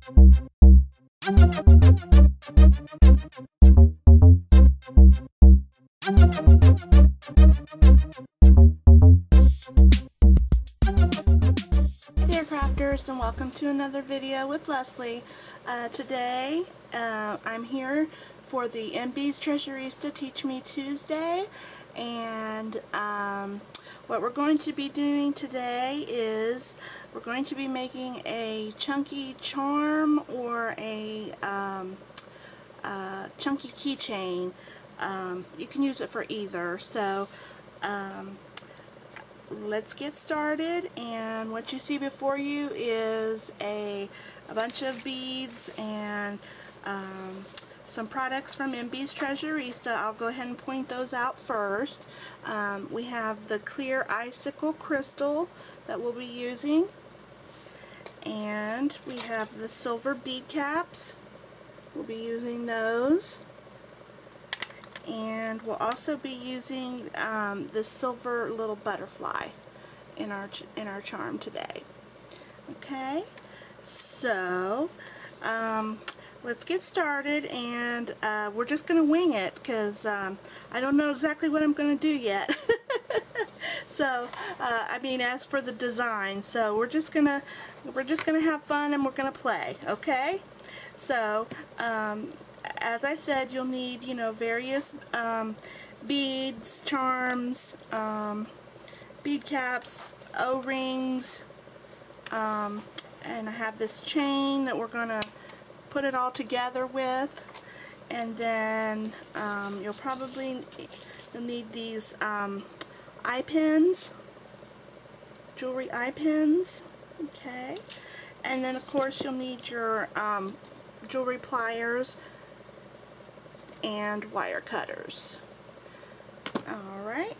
Dear crafters, and welcome to another video with Leslie. Today I'm here for the MB'sTreasurista Teach Me Tuesday, and what we're going to be doing today is we're going to be making a chunky charm or a chunky keychain. You can use it for either, so let's get started. And what you see before you is a bunch of beads and some products from MB'sTreasurista. I'll go ahead and point those out first. We have the clear icicle crystal that we'll be using, and we have the silver bead caps. We'll be using those. And we'll also be using the silver little butterfly in our charm today. Okay, so let's get started, and we're just gonna wing it because I don't know exactly what I'm gonna do yet. So I mean, as for the design, so we're just gonna have fun and we're gonna play. Okay, so as I said, you'll need, you know, various beads, charms, bead caps, O-rings, and I have this chain that we're gonna put it all together with, and then you'll need these eye pins, jewelry eye pins. Okay, and then of course you'll need your jewelry pliers and wire cutters. Alright,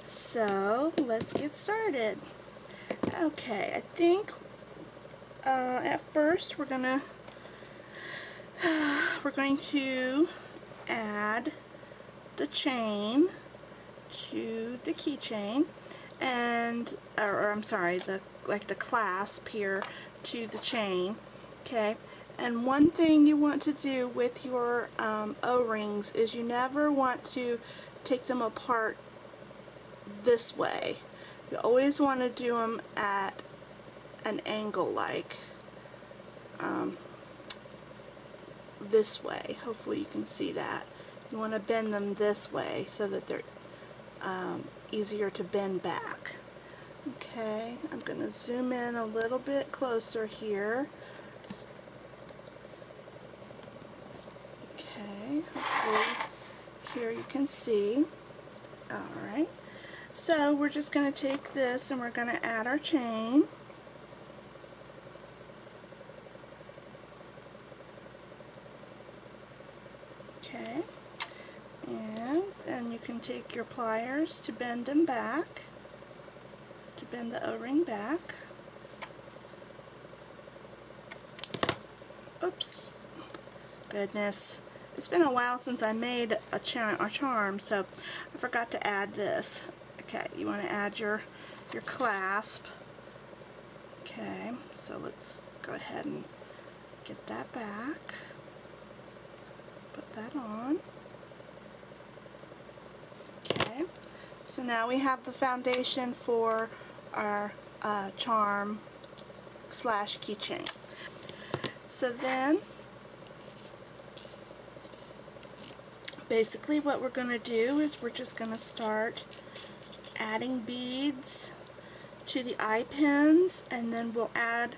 so let's get started. Okay, I think at first we're going to add the chain to the keychain, and or I'm sorry, the clasp here to the chain. Okay, and one thing you want to do with your O-rings is you never want to take them apart this way. You always want to do them at an angle, like this way. Hopefully you can see that. You want to bend them this way so that they're easier to bend back. Okay, I'm going to zoom in a little bit closer here. Hopefully here you can see. Alright, so we're just going to take this and we're going to add our chain. Okay, and then you can take your pliers to bend them back, to bend the O-ring back. Oops, goodness. It's been a while since I made a charm, so I forgot to add this. Okay, you want to add your clasp. Okay, so let's go ahead and get that back. Put that on. Okay, so now we have the foundation for our charm slash keychain. So then, basically what we're going to do is we're just going to start adding beads to the eye pins, and then we'll add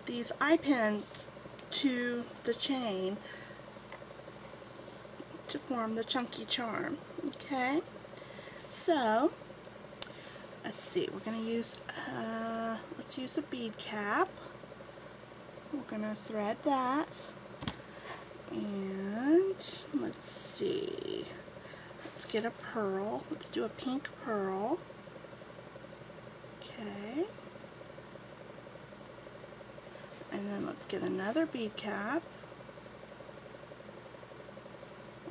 these eye pins to the chain to form the chunky charm. Okay, so let's see, we're going to use let's use a bead cap. We're going to thread that. And let's see, let's get a pearl. Let's do a pink pearl. Okay, and then let's get another bead cap.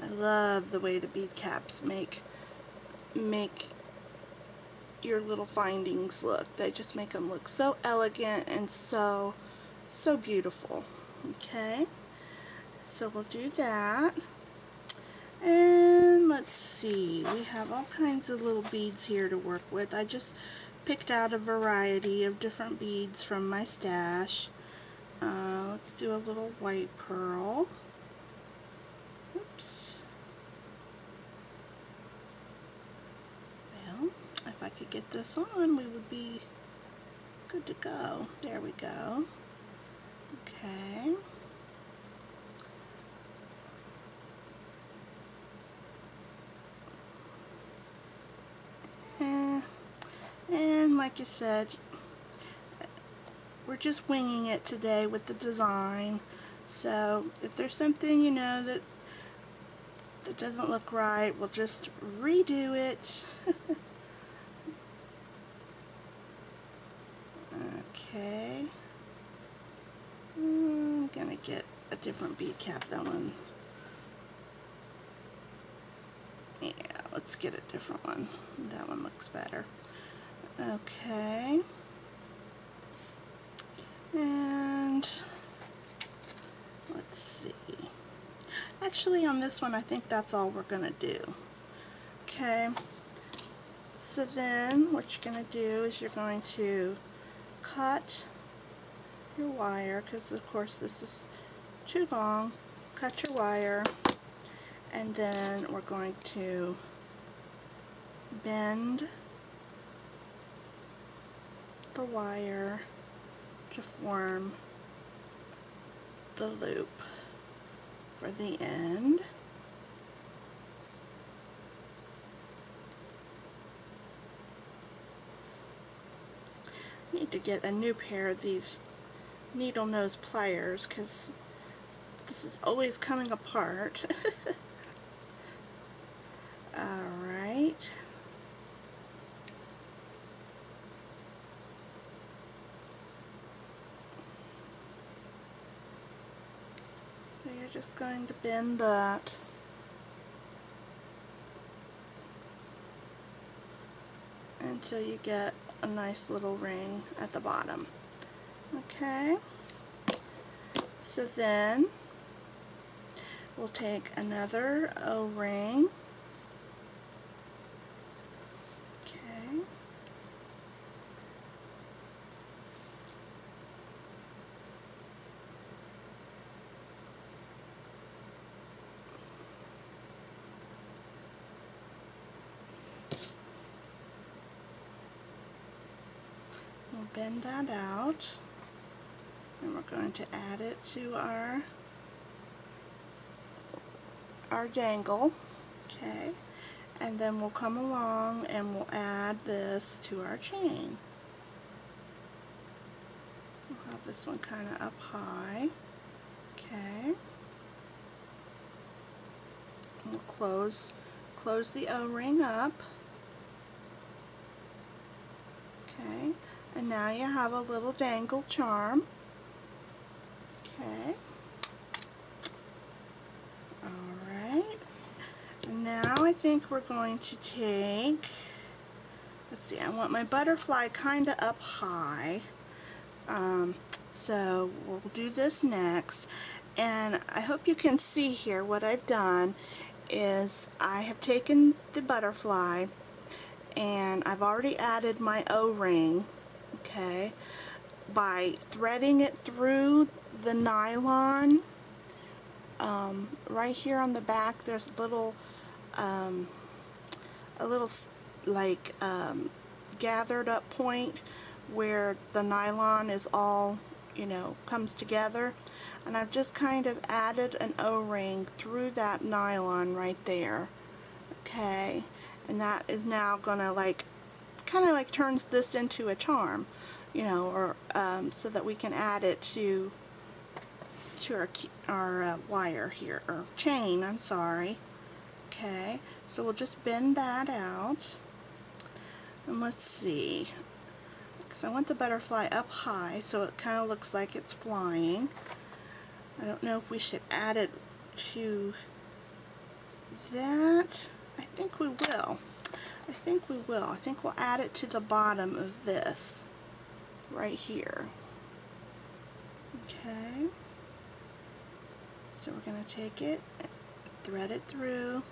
I love the way the bead caps make your little findings look. They just make them look so elegant and so beautiful. Okay, so we'll do that. And let's see, we have all kinds of little beads here to work with. I just picked out a variety of different beads from my stash. Let's do a little white pearl. Oops. Well, if I could get this on, we would be good to go. There we go. Okay. And like I said, we're just winging it today with the design. So if there's something, you know, that doesn't look right, we'll just redo it. Okay. I'm gonna get a different bead cap. That one. Yeah, let's get a different one. That one looks better. Okay. And let's see. Actually, on this one, I think that's all we're gonna do. Okay. So then, what you're gonna do is you're going to cut your wire, because of course this is too long. Cut your wire, and then we're going to bend the wire to form the loop for the end. Need to get a new pair of these needle nose pliers because this is always coming apart. Alright. So you're just going to bend that until you get a nice little ring at the bottom. Okay, so then we'll take another O-ring. Okay, we'll bend that out. And we're going to add it to our dangle. Okay, and then we'll come along and we'll add this to our chain. We'll have this one kind of up high. Okay, and we'll close the O-ring up. Okay, and now you have a little dangle charm. Okay. Alright. Now I think we're going to take, let's see, I want my butterfly kind of up high. So we'll do this next. And I hope you can see here what I've done is I have taken the butterfly and I've already added my O-ring. Okay. By threading it through the nylon. Right here on the back there's a little like gathered up point where the nylon is all, you know, comes together, and I've just kind of added an O-ring through that nylon right there. Okay, and that is now gonna like kind of like turns this into a charm, you know, or so that we can add it to our wire here, or chain, I'm sorry. Okay, so we'll just bend that out, and let's see, because I want the butterfly up high so it kind of looks like it's flying. I don't know if we should add it to that. I think we will. I think we'll add it to the bottom of this right here. Okay. So we're going to take it, thread it through,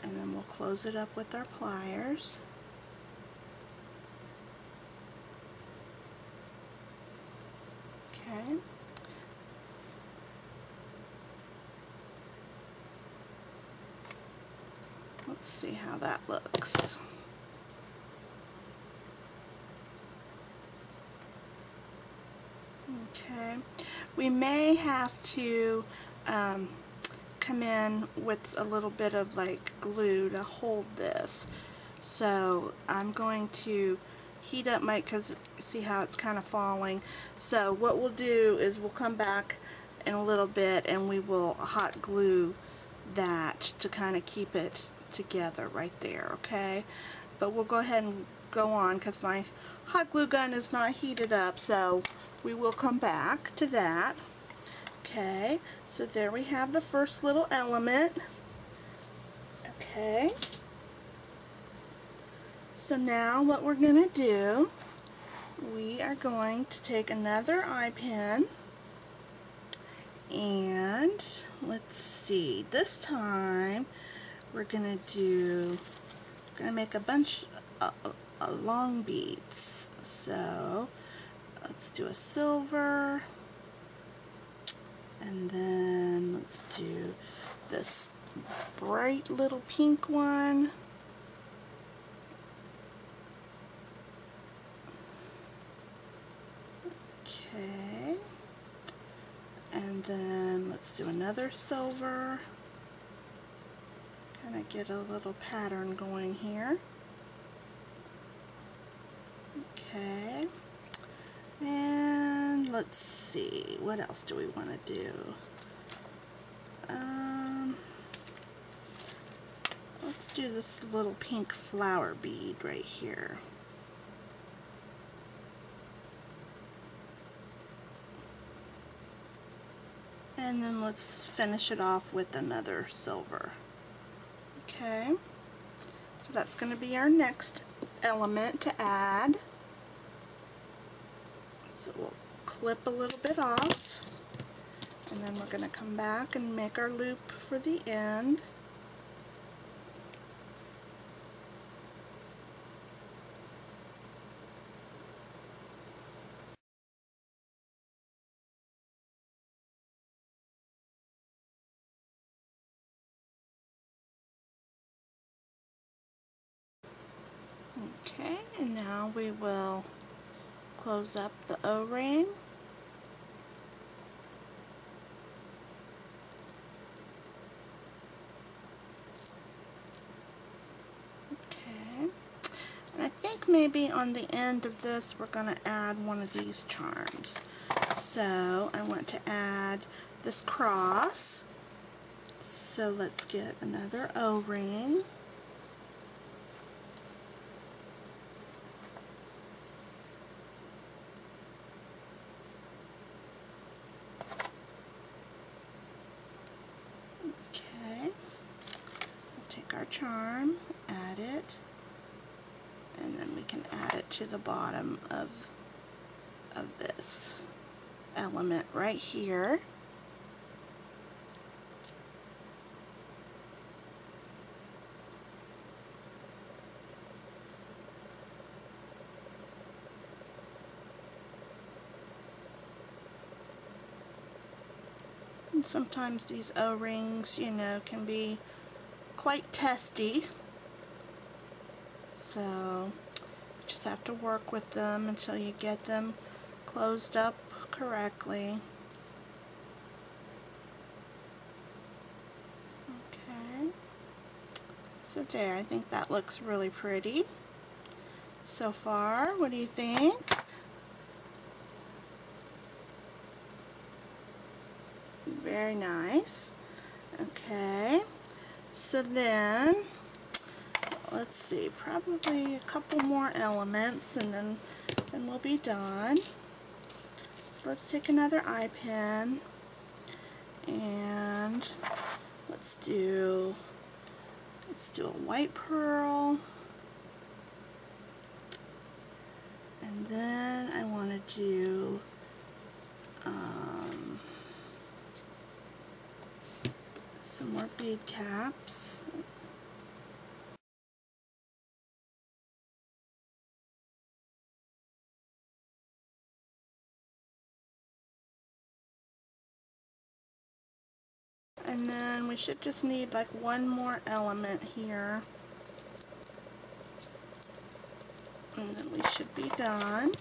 and then we'll close it up with our pliers. Okay. Let's see how that looks. Okay, we may have to come in with a little bit of like glue to hold this. So I'm going to heat up my, because see how it's kind of falling. So what we'll do is we'll come back in a little bit and we will hot glue that to kind of keep it together right there, okay? But we'll go ahead and go on because my hot glue gun is not heated up, so we will come back to that. Okay, so there we have the first little element. Okay, so now what we're going to do, we are going to take another eye pin, and let's see, this time we're going to make a bunch of long beads. So let's do a silver, and then let's do this bright little pink one. Okay, and then let's do another silver. Kind of get a little pattern going here. Okay, and let's see, what else do we want to do? Let's do this little pink flower bead right here. And then let's finish it off with another silver. Okay, so that's going to be our next element to add. So we'll clip a little bit off, and then we're going to come back and make our loop for the end. Okay, and now we will close up the O-ring. Okay, and I think maybe on the end of this we're going to add one of these charms. So I want to add this cross. So let's get another O-ring. Our charm, add it, and then we can add it to the bottom of this element right here. And sometimes these O-rings, you know, can be quite testy, so you just have to work with them until you get them closed up correctly. Okay, so there, I think that looks really pretty so far. What do you think? Very nice. Okay, so then, let's see, probably a couple more elements and then we'll be done. So let's take another eye pin and let's do a white pearl, and then I want to do some more bead caps. And then we should just need like one more element here. And then we should be done.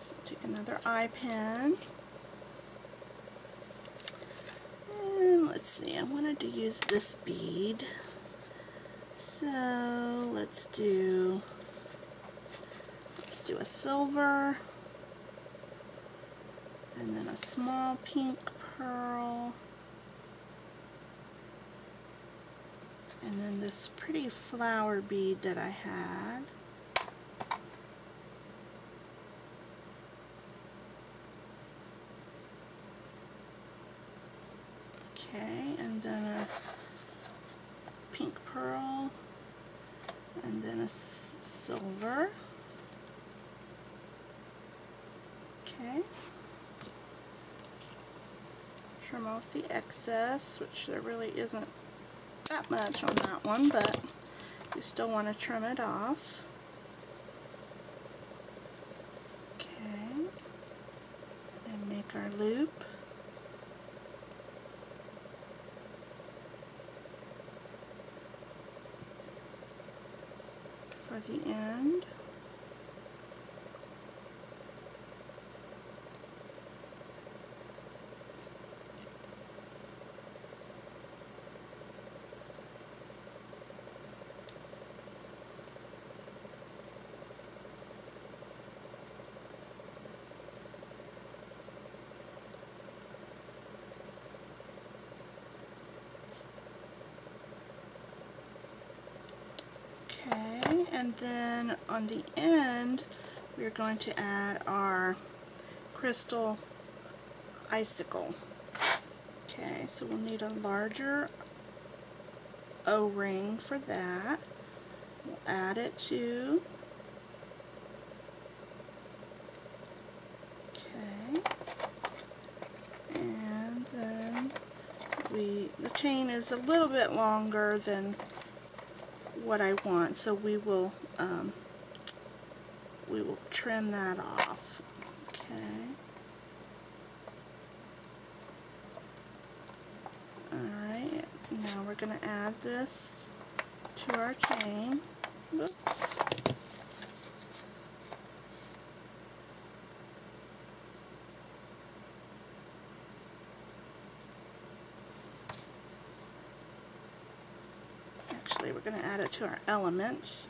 So take another eye pin. And let's see, I wanted to use this bead. So let's do a silver. And then a small pink pearl. And then this pretty flower bead that I had. Okay, and then a pink pearl, and then a silver. Okay. Trim off the excess, which there really isn't that much on that one, but you still want to trim it off. Okay, and make our loop. For the end. Okay, and then on the end we're going to add our crystal icicle. Okay, so we'll need a larger O-ring for that. We'll add it to. Okay, and then the chain is a little bit longer than what I want, so we will trim that off. Okay. Alright, now we're going to add this to our chain. Whoops. Actually, we're going to add it to our element.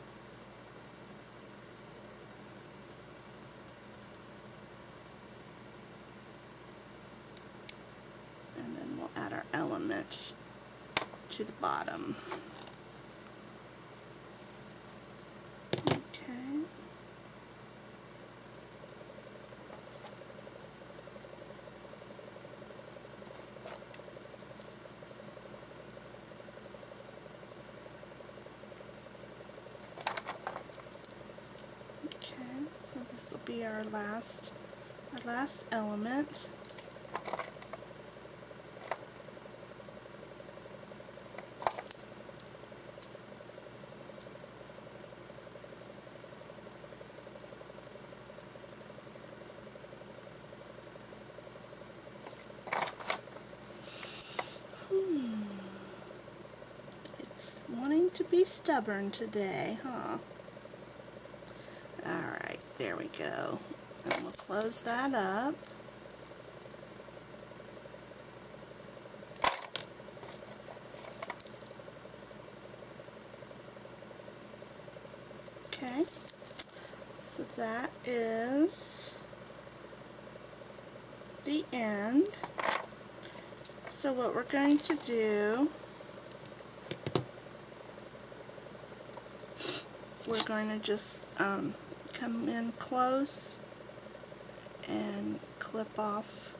And then we'll add our element to the bottom. Okay. So this will be our last element. It's wanting to be stubborn today, huh? Alright, there we go. And we'll close that up. Okay, so that is the end. So what we're going to do, we're going to just come in close and clip off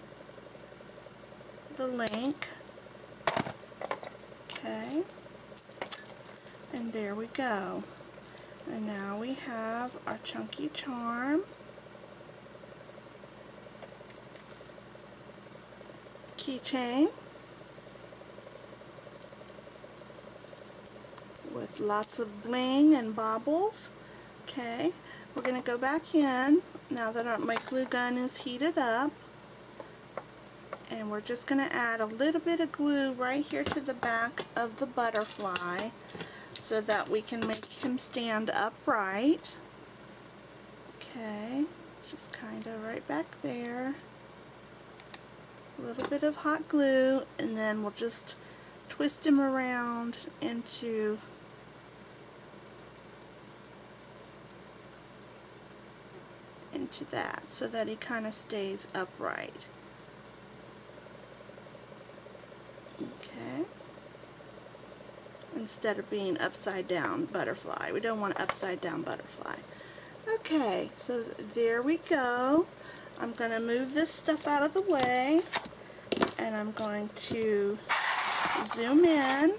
the link. Okay, and there we go. And now we have our chunky charm, keychain, lots of bling and baubles. Okay, we're going to go back in now that my glue gun is heated up, and we're just going to add a little bit of glue right here to the back of the butterfly so that we can make him stand upright. Okay, just kind of right back there. A little bit of hot glue, and then we'll just twist him around into that so that he kind of stays upright. Okay, instead of being upside down butterfly. We don't want an upside down butterfly. Okay, so there we go. I'm going to move this stuff out of the way, and I'm going to zoom in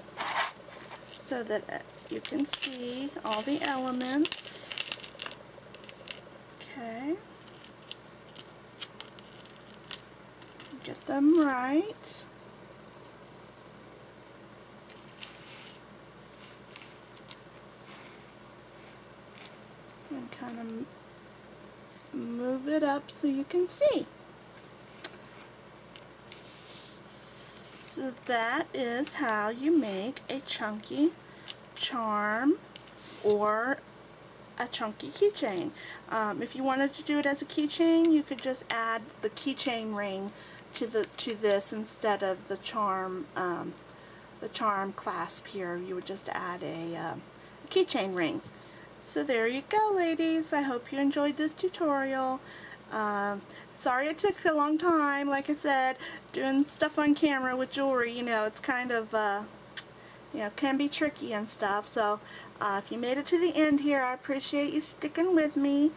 so that you can see all the elements. Okay, get them right. And kind of move it up so you can see. So that is how you make a chunky charm or a chunky keychain. If you wanted to do it as a keychain, you could just add the keychain ring to this instead of the charm clasp here. You would just add a keychain ring. So there you go, ladies. I hope you enjoyed this tutorial. Sorry it took a long time. Like I said, doing stuff on camera with jewelry, you know, it's kind of, you know, can be tricky and stuff. So if you made it to the end here, I appreciate you sticking with me.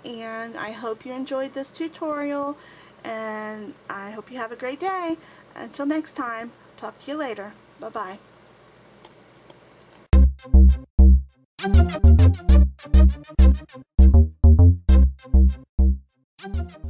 And I hope you enjoyed this tutorial. And I hope you have a great day. Until next time, talk to you later. Bye-bye. Thank you.